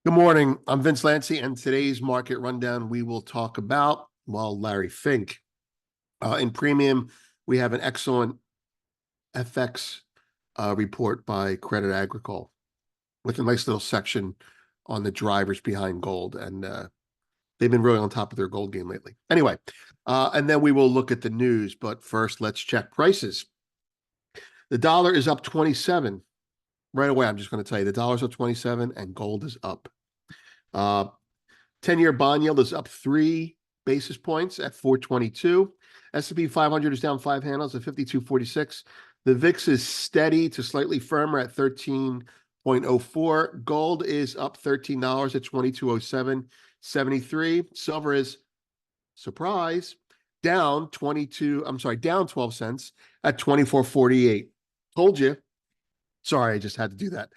Good morning. I'm Vince Lancy, and today's market rundown we will talk about, well, Larry Fink. In premium, we have an excellent FX report by Credit Agricole with a nice little section on the drivers behind gold. And they've been really on top of their gold game lately. Anyway, and then we will look at the news. But first, let's check prices. The dollar is up 27. Right away, I'm just going to tell you the dollar's up 27 and gold is up. 10-year bond yield is up 3 basis points at 422. S&P 500 is down 5 handles at 52.46. The VIX is steady to slightly firmer at 13.04. Gold is up $13 at 2207.73. Silver is, surprise, down 12 cents at 24.48. Told you. Sorry, I just had to do that.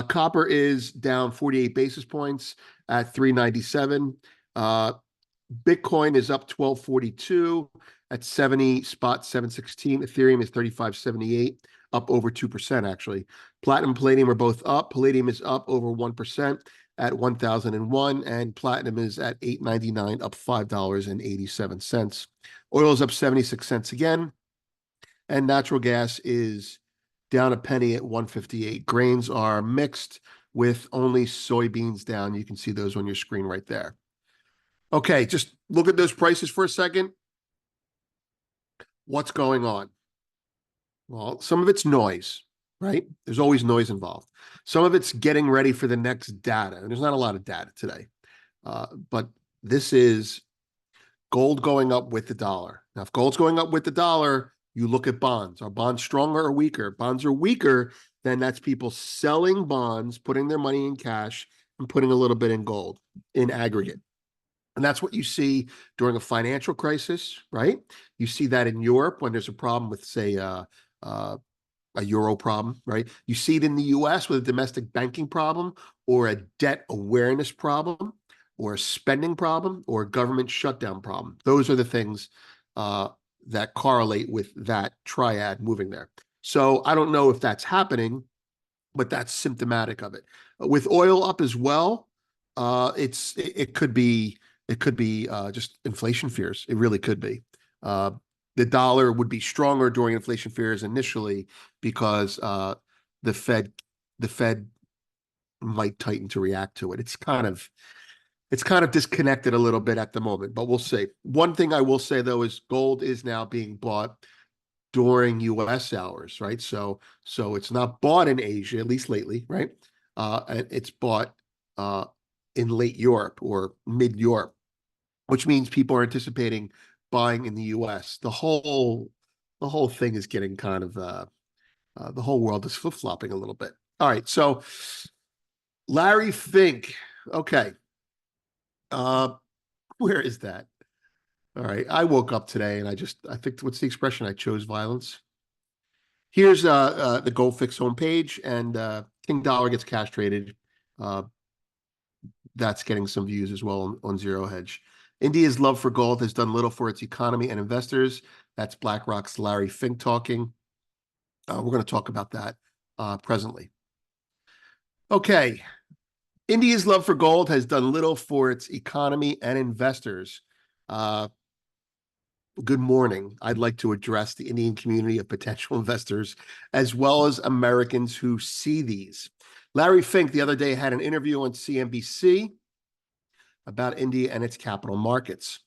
Copper is down 48 basis points at 397. Bitcoin is up 1242 at 70.716. Ethereum is 3578, up over 2% actually. Platinum and palladium are both up. Palladium is up over 1% at 1001, and platinum is at 899, up $5.87. Oil is up 76 cents again, and natural gas is down a penny at 158. Grains are mixed with only soybeans down. You can see those on your screen right there. Okay, just look at those prices for a second. What's going on? Well, some of it's noise, right? There's always noise involved. Some of it's getting ready for the next data. And there's not a lot of data today. But this is gold going up with the dollar. Now, if gold's going up with the dollar, you look at bonds. Are bonds stronger or weaker? Bonds are weaker, then that's people selling bonds, putting their money in cash, and putting a little bit in gold in aggregate. And that's what you see during a financial crisis, right? You see that in Europe when there's a problem with, say, a euro problem, right? You see it in the US with a domestic banking problem or a debt awareness problem or a spending problem or a government shutdown problem. Those are the things that correlate with that triad moving there. So I don't know if that's happening, but that's symptomatic of it. With oil up as well, it could be just inflation fears. It really could be. The dollar would be stronger during inflation fears initially because the Fed might tighten to react to it. It's kind of disconnected a little bit at the moment, but we'll see. One thing I will say though is gold is now being bought during US hours, right? So it's not bought in Asia, at least lately, right? And it's bought in late Europe or mid Europe, which means people are anticipating buying in the US. The whole thing is getting kind of the whole world is flip-flopping a little bit. All right, so Larry Fink. Okay. Where is that? All right. I woke up today and I think, what's the expression? I chose violence. Here's the Gold Fix homepage, and King Dollar gets cash traded. That's getting some views as well on Zero Hedge. India's love for gold has done little for its economy and investors. That's BlackRock's Larry Fink talking. We're going to talk about that presently. Okay. India's love for gold has done little for its economy and investors. Good morning. I'd like to address the Indian community of potential investors, as well as Americans who see these. Larry Fink the other day had an interview on CNBC about India and its capital markets.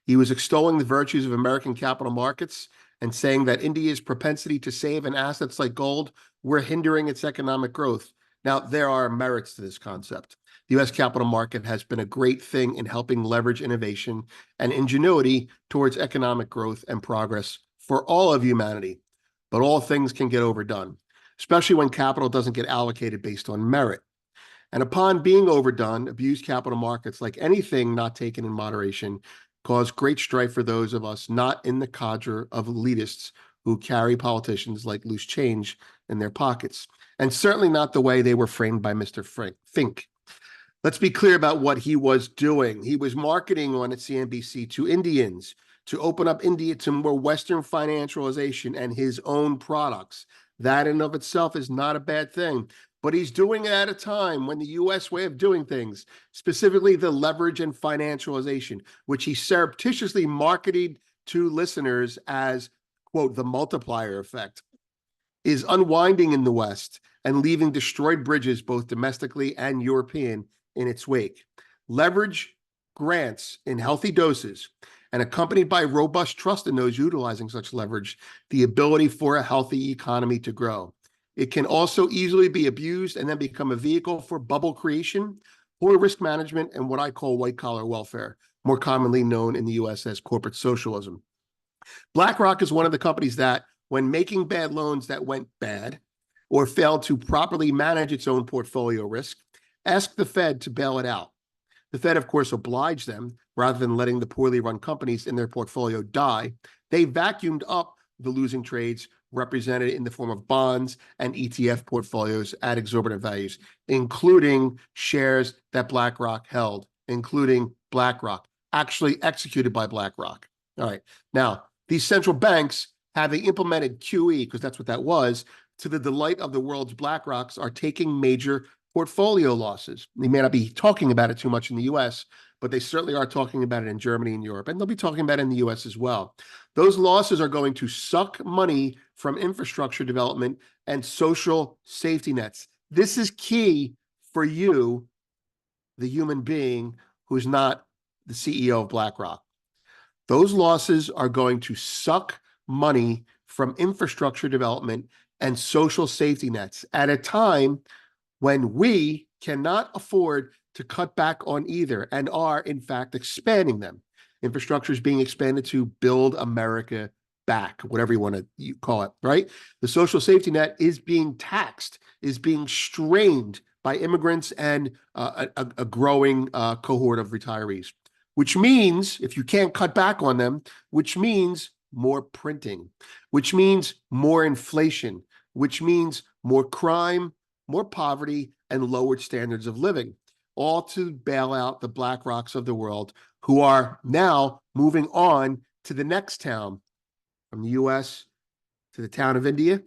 He was extolling the virtues of American capital markets and saying that India's propensity to save in assets like gold were hindering its economic growth. Now, there are merits to this concept. The U.S. capital market has been a great thing in helping leverage innovation and ingenuity towards economic growth and progress for all of humanity. But all things can get overdone, especially when capital doesn't get allocated based on merit. And upon being overdone, abused capital markets, like anything not taken in moderation, cause great strife for those of us not in the cadre of elitists who carry politicians like loose change in their pockets, and certainly not the way they were framed by Mr. Fink. Let's be clear about what he was doing. He was marketing on at CNBC to Indians to open up India to more Western financialization and his own products. That in of itself is not a bad thing. but he's doing it at a time when the U.S. way of doing things, specifically the leverage and financialization, which he surreptitiously marketed to listeners as, quote, the multiplier effect, is unwinding in the West and leaving destroyed bridges, both domestically and European, in its wake. Leverage grants in healthy doses and accompanied by robust trust in those utilizing such leverage, the ability for a healthy economy to grow. It can also easily be abused and then become a vehicle for bubble creation, poor risk management, and what I call white-collar welfare, more commonly known in the U.S. as corporate socialism. BlackRock is one of the companies that, when making bad loans that went bad or failed to properly manage its own portfolio risk, asked the Fed to bail it out. The Fed, of course, obliged them rather than letting the poorly run companies in their portfolio die. They vacuumed up the losing trades represented in the form of bonds and ETF portfolios at exorbitant values, including shares that BlackRock held, including BlackRock, actually executed by BlackRock. All right. Now, these central banks, having implemented QE, because that's what that was, to the delight of the world's BlackRocks, are taking major portfolio losses. They may not be talking about it too much in the US, but they certainly are talking about it in Germany and Europe, and they'll be talking about it in the US as well. Those losses are going to suck money from infrastructure development and social safety nets. This is key for you, the human being who's not the CEO of BlackRock. Those losses are going to suck money from infrastructure development and social safety nets at a time when we cannot afford to cut back on either and are, in fact, expanding them. Infrastructure is being expanded to build America back, whatever you want to call it, right? The social safety net is being taxed, is being strained by immigrants and a growing cohort of retirees, which means, if you can't cut back on them, which means more printing, which means more inflation, which means more crime, more poverty, and lowered standards of living, all to bail out the BlackRocks of the world, who are now moving on to the next town, from the US to the town of India,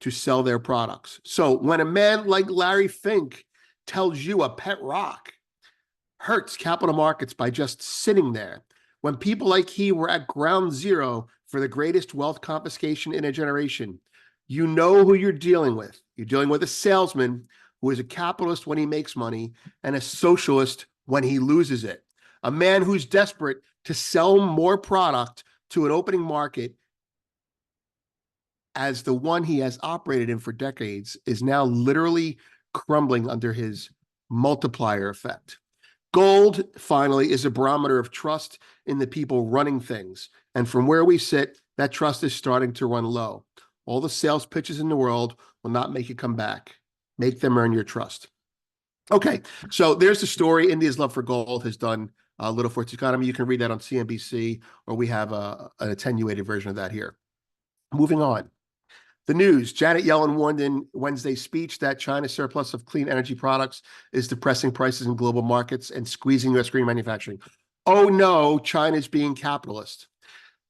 to sell their products. So when a man like Larry Fink tells you a pet rock hurts capital markets by just sitting there, when people like he were at ground zero for the greatest wealth confiscation in a generation, you know who you're dealing with. You're dealing with a salesman who is a capitalist when he makes money and a socialist when he loses it. A man who's desperate to sell more product to an opening market, as the one he has operated in for decades, is now literally crumbling under his multiplier effect. Gold, finally, is a barometer of trust in the people running things. And from where we sit, that trust is starting to run low. All the sales pitches in the world will not make you come back. Make them earn your trust. Okay, so there's the story. India's love for gold has done little for its economy. You can read that on CNBC, or we have an attenuated version of that here. Moving on. The news. Janet Yellen warned in Wednesday's speech that China's surplus of clean energy products is depressing prices in global markets and squeezing U.S. green manufacturing. Oh no, China's being capitalist.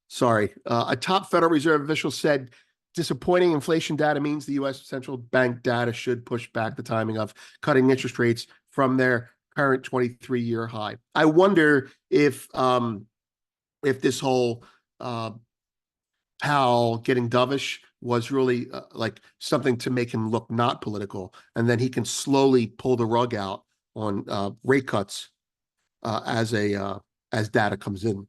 Sorry. A top Federal Reserve official said disappointing inflation data means the U.S. central bank data should push back the timing of cutting interest rates from their current 23-year high. I wonder if this whole Powell getting dovish was really like something to make him look not political, and then he can slowly pull the rug out on rate cuts as data comes in.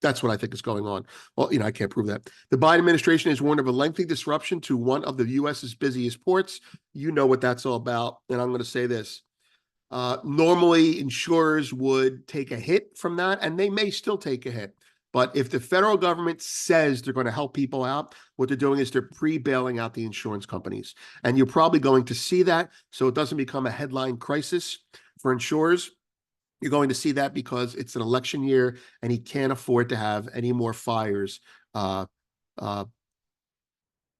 That's what I think is going on. Well, I can't prove that. The Biden administration has warned of a lengthy disruption to one of the U.S.'s busiest ports. You know what that's all about. And I'm going to say this. Normally, insurers would take a hit from that, and they may still take a hit. But if the federal government says they're going to help people out, what they're doing is they're pre-bailing out the insurance companies. And you're probably going to see that, so it doesn't become a headline crisis for insurers. You're going to see that because it's an election year and he can't afford to have any more fires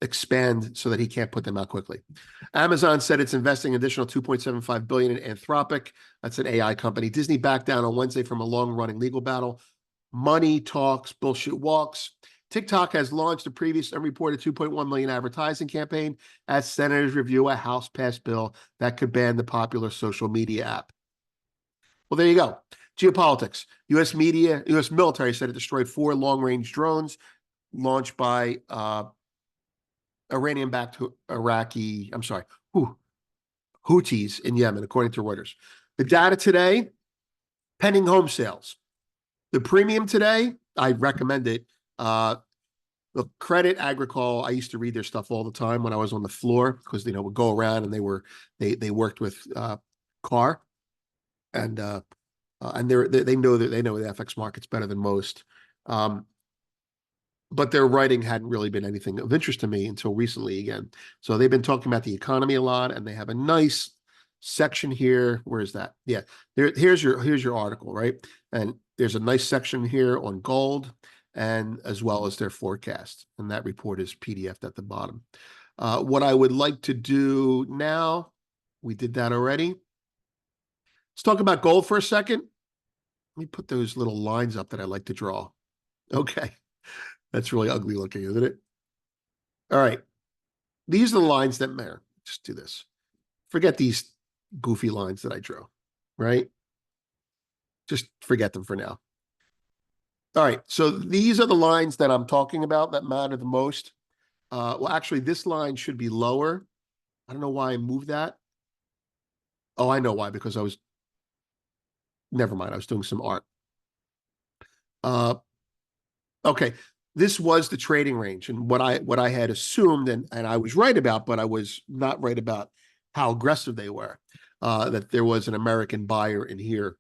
expand so that he can't put them out quickly. Amazon said it's investing an additional $2.75 billion in Anthropic. That's an AI company. Disney backed down on Wednesday from a long-running legal battle. Money talks, bullshit walks. TikTok has launched a previous unreported 2.1 million advertising campaign as senators review a House passed bill that could ban the popular social media app. Well, there you go. Geopolitics. U.S. media, U.S. military said it destroyed 4 long-range drones launched by Iranian-backed Houthis in Yemen, according to Reuters. The data today, pending home sales. The premium today, I recommend it. Look, Credit Agricole, I used to read their stuff all the time when I was on the floor because would go around and they worked with car and they know the FX markets better than most. But their writing hadn't really been anything of interest to me until recently again. So they've been talking about the economy a lot, and they have a nice section here. Where is that? Yeah, here's your article, right? And there's a nice section here on gold, and as well as their forecast. And that report is PDF'd at the bottom. What I would like to do now, we did that already. Let's talk about gold for a second. Let me put those little lines up that I like to draw. Okay. That's really ugly looking, isn't it? All right. These are the lines that matter. Just do this. Forget these goofy lines that I drew, right? Just forget them for now. All right. So these are the lines that I'm talking about that matter the most. Well, actually, this line should be lower. I don't know why I moved that. Oh, I know why, because never mind. I was doing some art. Okay. This was the trading range, and what I had assumed, and I was right about, but I was not right about how aggressive they were. That there was an American buyer in here.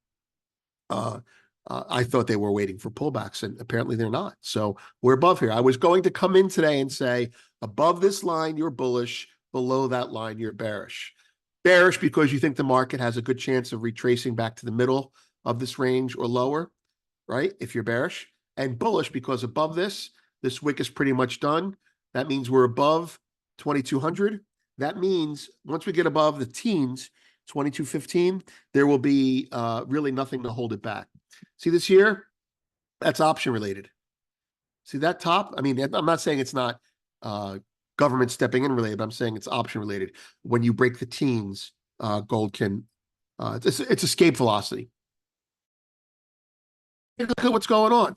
I thought they were waiting for pullbacks, and apparently they're not. So we're above here. I was going to come in today and say, above this line, you're bullish. Below that line, you're bearish. Bearish because you think the market has a good chance of retracing back to the middle of this range or lower, right? If you're bearish. And bullish because above this wick is pretty much done. That means we're above 2,200. That means once we get above the teens, 2215, there will be really nothing to hold it back. See this here? That's option related. See that top? I mean, I'm not saying it's not government stepping in related, but I'm saying it's option related. When you break the teens, gold can, it's escape velocity. Look at what's going on.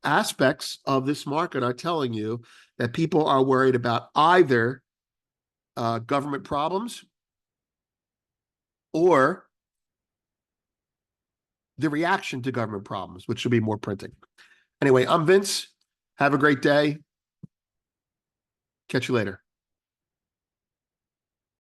Aspects of this market are telling you that people are worried about either government problems or the reaction to government problems, which should be more printing. Anyway, I'm Vince. Have a great day. Catch you later.